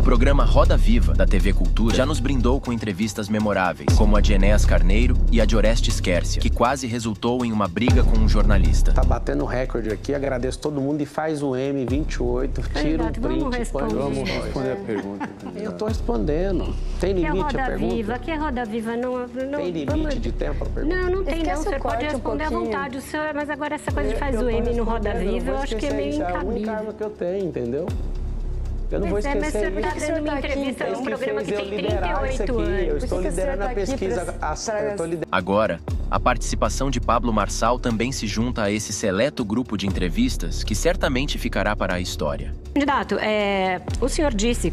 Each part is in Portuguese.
programa Roda Viva, da TV Cultura, já nos brindou com entrevistas memoráveis, como a de Enéas Carneiro e a de Orestes Quércia, que quase resultou em uma briga com um jornalista. Tá batendo recorde aqui, agradeço todo mundo e faz o M28, tira um print. Vamos responder a pergunta. Eu tô respondendo. Tem limite a pergunta? Aqui é Roda Viva, não... Tem limite de tempo a pergunta? Não tem não, você pode responder à vontade, mas agora essa coisa de faz o M no Roda Viva, eu acho que é meio incabível. É a única arma que eu tenho, entendeu? Eu não vou esquecer mas você está dando uma entrevista num programa que tem 38 anos. Eu estou liderando a pesquisa. Agora, a participação de Pablo Marçal também se junta a esse seleto grupo de entrevistas que certamente ficará para a história. Candidato, o senhor disse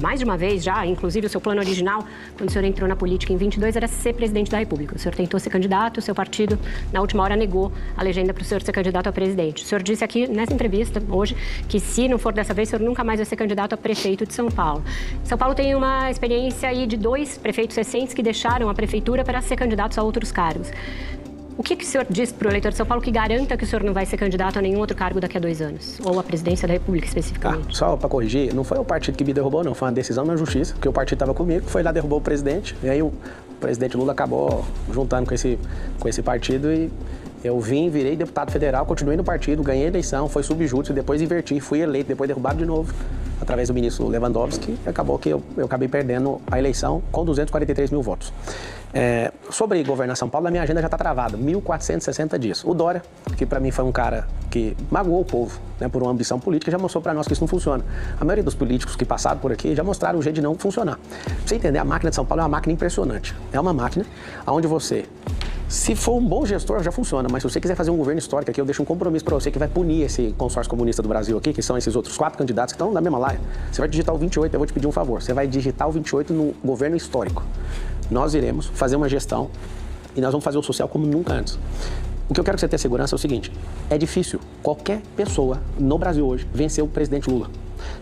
mais de uma vez já, inclusive o seu plano original, quando o senhor entrou na política em 22, era ser presidente da República. O senhor tentou ser candidato, o seu partido, na última hora, negou a legenda para o senhor ser candidato a presidente. O senhor disse aqui, nessa entrevista, hoje, que se não for dessa vez, o senhor nunca mais vai ser candidato a prefeito de São Paulo. São Paulo tem uma experiência aí de 2 prefeitos recentes que deixaram a prefeitura para ser candidatos a outros cargos. O que o senhor diz para o eleitor de São Paulo que garanta que o senhor não vai ser candidato a nenhum outro cargo daqui a 2 anos? Ou a presidência da República, especificamente? Só para corrigir, não foi o partido que me derrubou, não. Foi uma decisão na justiça, porque o partido estava comigo, foi lá, derrubou o presidente, e aí o presidente Lula acabou juntando com esse partido e eu virei deputado federal, continuei no partido, ganhei a eleição, foi subjúdice, depois inverti, fui eleito, depois derrubado de novo, através do ministro Lewandowski, e acabou que eu acabei perdendo a eleição com 243 mil votos. Sobre governar São Paulo, a minha agenda já está travada, 1.460 dias. O Dória, que para mim foi um cara que magoou o povo, né, por uma ambição política, já mostrou para nós que isso não funciona. A maioria dos políticos que passaram por aqui já mostraram o jeito de não funcionar. Pra você entender, a máquina de São Paulo é uma máquina impressionante. É uma máquina onde você, se for um bom gestor, já funciona, mas se você quiser fazer um governo histórico aqui, eu deixo um compromisso para você que vai punir esse consórcio comunista do Brasil aqui, que são esses outros 4 candidatos que estão na mesma laia. Você vai digitar o 28, eu vou te pedir um favor, você vai digitar o 28 no governo histórico. Nós iremos fazer uma gestão e nós vamos fazer o social como nunca antes. O que eu quero que você tenha segurança é o seguinte, é difícil qualquer pessoa no Brasil hoje vencer o presidente Lula.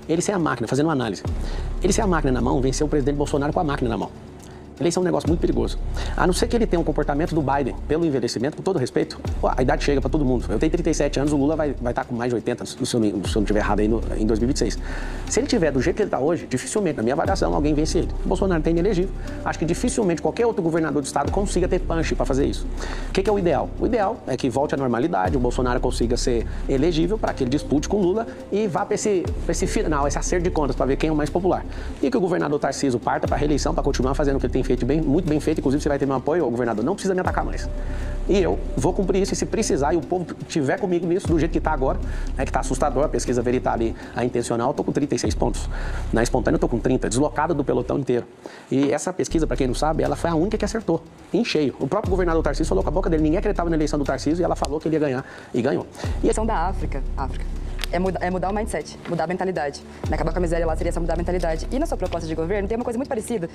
Ele sem a máquina, fazendo uma análise, ele sem a máquina na mão, venceu o presidente Bolsonaro com a máquina na mão. Eleição é um negócio muito perigoso. A não ser que ele tenha um comportamento do Biden, pelo envelhecimento, com todo respeito, a idade chega para todo mundo. Eu tenho 37 anos, o Lula vai estar com mais de 80, se eu não estiver errado aí, em 2026. Se ele tiver do jeito que ele está hoje, dificilmente, na minha avaliação, alguém vence ele. O Bolsonaro tem inelegível. Acho que dificilmente qualquer outro governador do estado consiga ter punch para fazer isso. O que é o ideal? O ideal é que volte à normalidade, o Bolsonaro consiga ser elegível para que ele dispute com o Lula e vá para esse final, esse acerto de contas, para ver quem é o mais popular. E que o governador Tarcísio parta para a reeleição, para continuar fazendo o que ele tem feito muito bem feito, inclusive você vai ter meu apoio, governador, não precisa me atacar mais. E eu vou cumprir isso, e se precisar, e o povo tiver comigo nisso, do jeito que está agora, que está assustador, a pesquisa Veritable, a intencional, eu estou com 36 pontos. Na espontânea eu estou com 30, deslocado do pelotão inteiro. E essa pesquisa, para quem não sabe, ela foi a única que acertou, em cheio. O próprio governador Tarcísio falou com a boca dele, ninguém acreditava na eleição do Tarcísio, e ela falou que ele ia ganhar, e ganhou. E a questão da África. É mudar o mindset, mudar a mentalidade. Acabar com a miséria lá seria só mudar a mentalidade. E na sua proposta de governo tem uma coisa muito parecida,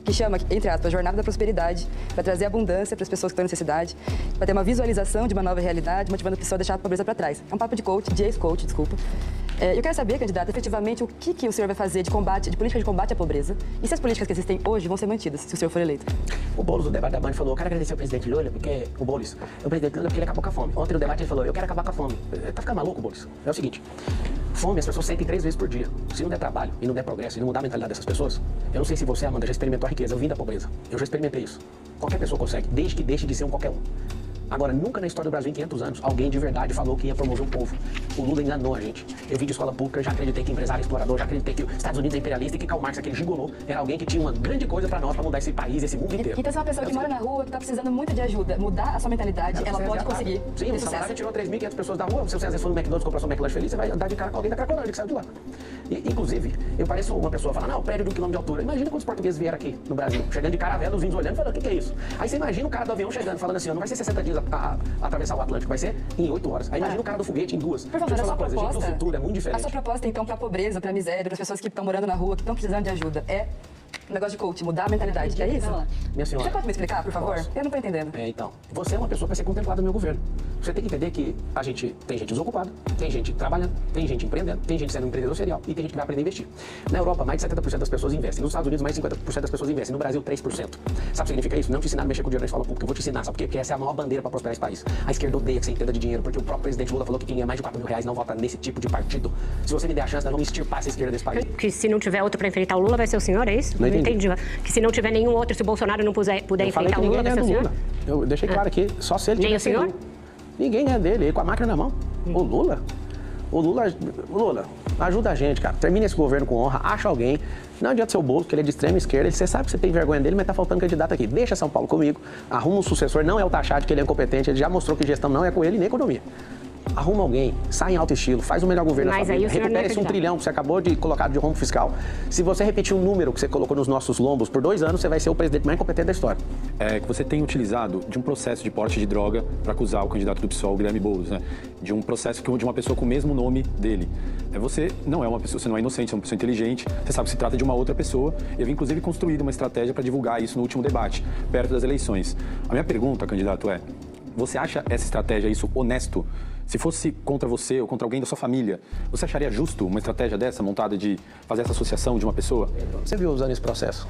que chama, entre aspas, Jornada da Prosperidade, para trazer abundância para as pessoas que estão em necessidade, para ter uma visualização de uma nova realidade, motivando a pessoa a deixar a pobreza para trás. É um papo de ex-coach, desculpa. Eu quero saber, candidato, efetivamente, o que o senhor vai fazer de política de combate à pobreza e se as políticas que existem hoje vão ser mantidas, se o senhor for eleito. O Boulos, no debate da Band, falou, eu quero agradecer ao presidente Lula, porque o Boulos, o presidente Lula, porque ele acabou com a fome. Ontem no debate ele falou, eu quero acabar com a fome. Tá ficando maluco, Boulos? É o seguinte, fome as pessoas sentem 3 vezes por dia. Se não der trabalho e não der progresso e não mudar a mentalidade dessas pessoas, eu não sei se você, Amanda, já experimentou a riqueza, eu vim da pobreza. Eu já experimentei isso. Qualquer pessoa consegue, desde que deixe de ser um qualquer um. Agora, nunca na história do Brasil, em 500 anos, alguém de verdade falou que ia promover o povo. O Lula enganou a gente. Eu vim de escola pública, já acreditei que empresário explorador, já acreditei que os Estados Unidos é imperialista e que Karl Marx, aquele gigolô, era alguém que tinha uma grande coisa pra nós, pra mudar esse país, esse mundo inteiro. Então, se uma pessoa que mora na rua, que tá precisando muito de ajuda, mudar a sua mentalidade, ela pode conseguir. Sim, o salário tirou 3.500 pessoas da rua. Se você às vezes for no McDonald's comprar seu McLanche feliz, você vai andar de cara com alguém da Cracolândia que saiu de lá. Inclusive, eu pareço uma pessoa falando, não, prédio de 1 quilômetro de altura. Imagina quantos portugueses vieram aqui no Brasil, chegando de caravela, os índios olhando e falando, o que é isso? Aí você imagina o cara do avião chegando, falando assim, não vai ser 60 dias atravessar o Atlântico, vai ser em 8 horas. Aí imagina o cara do foguete em 2. Por favor, a sua proposta, gente, o futuro é muito diferente. A sua proposta, então, para a pobreza, para a miséria, para as pessoas que estão morando na rua, que estão precisando de ajuda, é Um negócio de coach, mudar a mentalidade. É isso? Minha senhora. Você pode me explicar, por favor? Posso. Eu não tô entendendo. Então, você é uma pessoa para ser contemplada no meu governo. Você tem que entender que tem gente desocupada, tem gente trabalhando, tem gente empreendendo, tem gente sendo um empreendedor serial e tem gente que vai aprender a investir. Na Europa, mais de 70% das pessoas investem. Nos Estados Unidos, mais de 50% das pessoas investem. No Brasil, 3%. Sabe o que significa isso? Não te ensinar a mexer com o dinheiro na escola pública. Eu vou te ensinar, sabe por quê? Porque essa é a maior bandeira para prosperar esse país. A esquerda odeia que você entenda de dinheiro, porque o próprio presidente Lula falou que quem ganha mais de R$4.000 não vota nesse tipo de partido. Se você me der a chance, nós vamos extirpar essa esquerda desse país. Que se não tiver outro para enfrentar o Lula, vai ser o senhor, é isso? Não entendi. Que se não tiver nenhum outro, se o Bolsonaro não puder enfrentar o Lula, vai ser o senhor? Eu deixei claro aqui, só se ele Nem o tiver senhor? Ninguém é dele, ele com a máquina na mão. O Lula, ajuda a gente, cara. Termina esse governo com honra, acha alguém. Não adianta ser o Boulos, que ele é de extrema esquerda. Você sabe que você tem vergonha dele, mas tá faltando candidato aqui. Deixa São Paulo comigo, arruma um sucessor. Não é o Tachado, que ele é incompetente. Ele já mostrou que gestão não é com ele, nem economia. Arruma alguém, sai em alto estilo, faz o melhor governo da sua vida. Recupera esse 1 trilhão que você acabou de colocar de rombo fiscal. Se você repetir um número que você colocou nos nossos lombos por 2 anos, você vai ser o presidente mais incompetente da história. É que você tem utilizado de um processo de porte de droga para acusar o candidato do PSOL, Guilherme Boulos, né? De um processo de uma pessoa com o mesmo nome dele. Você não é uma pessoa, você não é inocente, você é uma pessoa inteligente, você sabe que se trata de uma outra pessoa. Eu havia inclusive construído uma estratégia para divulgar isso no último debate, perto das eleições. A minha pergunta, candidato, é: você acha essa estratégia, isso honesto? Se fosse contra você ou contra alguém da sua família, você acharia justo uma estratégia dessa, montada de fazer essa associação de uma pessoa? Você viu eu usando esse processo?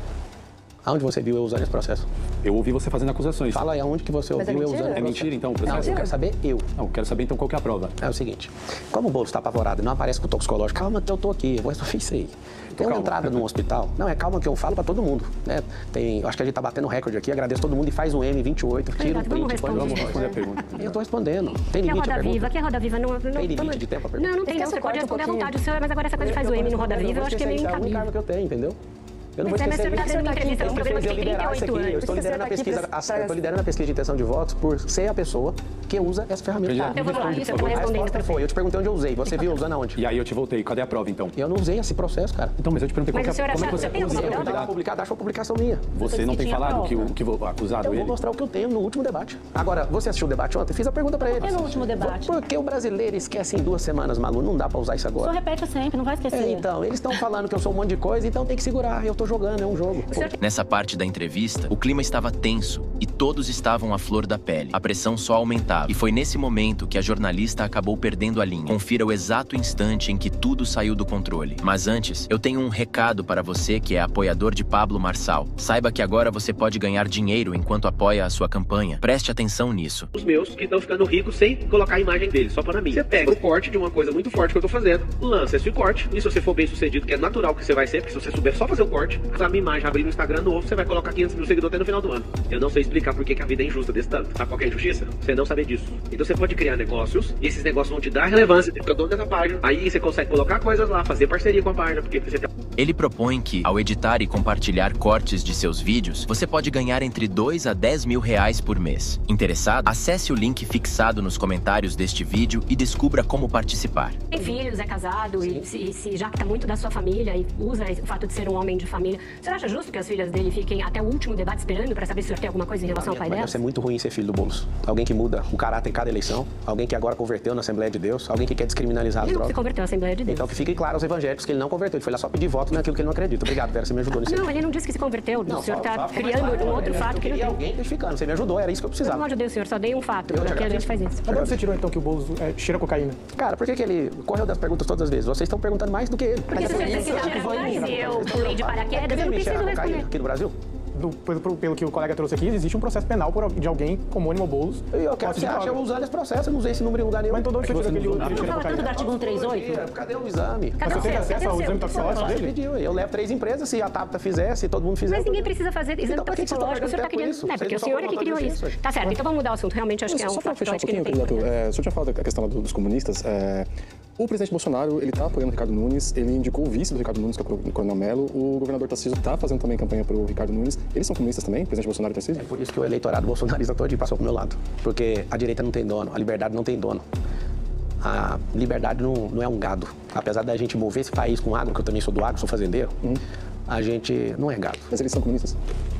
Aonde você viu eu usando esse processo? Eu ouvi você fazendo acusações. Fala aí aonde que você ouviu eu usando esse processo. É mentira, então, o Não, processo? eu quero saber eu. Não, eu quero saber, então, qual que é a prova? É o seguinte, como o Boulos está apavorado e não aparece com o toxicológico, calma que eu tô aqui, eu só fiz isso aí. Tem uma entrada num hospital, não, é calma que eu falo para todo mundo, né? Acho que a gente tá batendo recorde aqui, agradeço todo mundo e faz um M28, tira um print, Vamos responder a pergunta. Eu tô respondendo. Tem Que é limite a Roda pergunta? Viva, que é Roda Viva? Não, Tem limite de tempo a pergunta? não tem, não. Você pode responder à vontade, senhor, mas agora essa coisa de faz o M no Roda Viva, eu acho que é meio incabível. É o único cargo que eu tenho, entendeu? Eu não vou Mas esquecer você está dando uma entrevista num programa que tem 38 anos. Eu estou liderando a pesquisa de intenção de votos por ser a pessoa que usa essa ferramenta. Então vamos lá, isso eu estou A respondendo. resposta foi, eu te perguntei onde eu usei, você viu usando aonde? E aí eu te voltei, cadê a prova, então? Eu não usei esse processo, cara. Então, mas eu te perguntei Mas o senhor como é que você tem alguma acusa o prova? Eu candidato? publicado, acho uma publicação minha. Você não tem falado que o acusado Eu ele? vou mostrar o que eu tenho no último debate. Agora, você assistiu o debate ontem? Fiz a pergunta pra ele. Por que no último debate? Porque o brasileiro esquece em 2 semanas, Malu. Não dá pra usar isso O senhor agora. repete sempre, não vai esquecer. Então, eles estão falando que eu sou um monte de coisa, então tem que segurar. Eu tô jogando, é um jogo. Nessa parte da entrevista, o clima estava tenso e todos estavam à flor da pele. A pressão só aumentava. E foi nesse momento que a jornalista acabou perdendo a linha. Confira o exato instante em que tudo saiu do controle. Mas antes, eu tenho um recado para você que é apoiador de Pablo Marçal. Saiba que agora você pode ganhar dinheiro enquanto apoia a sua campanha. Preste atenção nisso. Os meus que estão ficando ricos sem colocar a imagem deles, só para mim. Você pega o corte de uma coisa muito forte que eu tô fazendo, lança esse corte, e se você for bem sucedido, que é natural que você vai ser, porque se você souber só fazer o corte, a minha imagem abrir no Instagram novo, você vai colocar 500 mil seguidores até no final do ano. Eu não sei explicar por que a vida é injusta desse tanto. Sabe qual que é a injustiça? Você não saber disso. Então você pode criar negócios, e esses negócios vão te dar relevância, porque eu dono dessa página. Aí você consegue colocar coisas lá, fazer parceria com a página, porque você tem... Ele propõe que, ao editar e compartilhar cortes de seus vídeos, você pode ganhar entre 2 a 10 mil reais por mês. Interessado? Acesse o link fixado nos comentários deste vídeo e descubra como participar. Tem filhos, é casado e se jacta muito da sua família e usa o fato de ser um homem de família. Você acha justo que as filhas dele fiquem até o último debate esperando para saber se o senhor tem alguma coisa em relação ao pai dela? Deve ser muito ruim ser filho do Boulos. Alguém que muda o caráter em cada eleição, alguém que agora converteu na Assembleia de Deus, alguém que quer descriminalizar as Ele não se drogas. converteu à Assembleia de Deus. Então que fique claro aos evangélicos que ele não converteu, ele foi lá só pedir voto naquilo que ele não acredita. Obrigado, Vera, você me ajudou nisso. Não, ele não disse que se converteu. O senhor está criando um outro fato que não E tem. alguém testificando, você me ajudou, era isso que eu Eu precisava. não ajudei o senhor, só dei um fato. Eu te Aqui a gente agradeço. faz isso. Agora você tirou então que o Boulos cheira cocaína? Cara, por que ele correu das perguntas todas as vezes? Vocês estão perguntando mais do que ele. Porque se o senhor pesquisar mais e eu pulei de paraquedas, eu não preciso responder. Aqui no Brasil? Pelo que o colega trouxe aqui, existe um processo penal de alguém homônimo ao Boulos. Eu quero que você acha eu usando esse processo, eu não usei esse número em lugar nenhum. Mas então onde você tirou que ele Não cheira fala tanto do cocaína? artigo 138? Cadê o exame? Cadê Mas o você tem seu? acesso Cadê o ao seu? exame toxicológico Você dele? pediu, eu levo 3 empresas, se a TAPTA fizer, se todo mundo fizer. Mas ninguém precisa fazer exame Então, por que que vocês toxicológico. O senhor está estão querendo... perdendo tempo com Não, isso? porque o Vocês senhor é não que estão criou falando isso. disso. Tá certo, então vamos mudar o assunto. Realmente acho que é um Só para fechar um factoide que pouquinho, não tem candidato, o senhor tinha falado da questão dos comunistas. O presidente Bolsonaro, ele está apoiando o Ricardo Nunes, ele indicou o vice do Ricardo Nunes, que é o Coronel Mello, o governador Tarcísio está fazendo também campanha para o Ricardo Nunes. Eles são comunistas também, o presidente Bolsonaro e Tarcísio? É por isso que o eleitorado bolsonarista todo passou pro meu lado. Porque a direita não tem dono, a liberdade não tem dono. A liberdade não é um gado. Apesar da gente mover esse país com agro, que eu também sou do agro, sou fazendeiro, a gente não é gado. Mas eles são comunistas?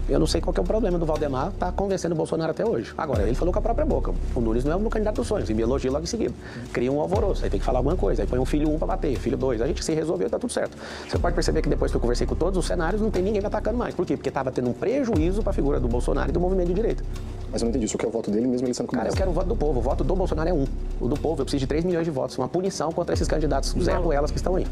Eu não sei qual que é o problema do Valdemar tá convencendo o Bolsonaro até hoje. Agora, ele falou com a própria boca. O Nunes não é o candidato dos sonhos, e me elogia logo em seguida. Cria um alvoroço, aí tem que falar alguma coisa. Aí põe um filho 1 pra bater, filho 2. A gente se resolveu e tá tudo certo. Você pode perceber que depois que eu conversei com todos os cenários, não tem ninguém me atacando mais. Por quê? Porque tava tendo um prejuízo pra figura do Bolsonaro e do movimento de direita. Mas eu não entendi, isso que é o voto dele mesmo ele sendo Cara, comunista. eu quero o voto do povo. O voto do Bolsonaro é 1. O do povo, eu preciso de 3 milhões de votos. Uma punição contra esses candidatos Zé Ruelas que estão aí.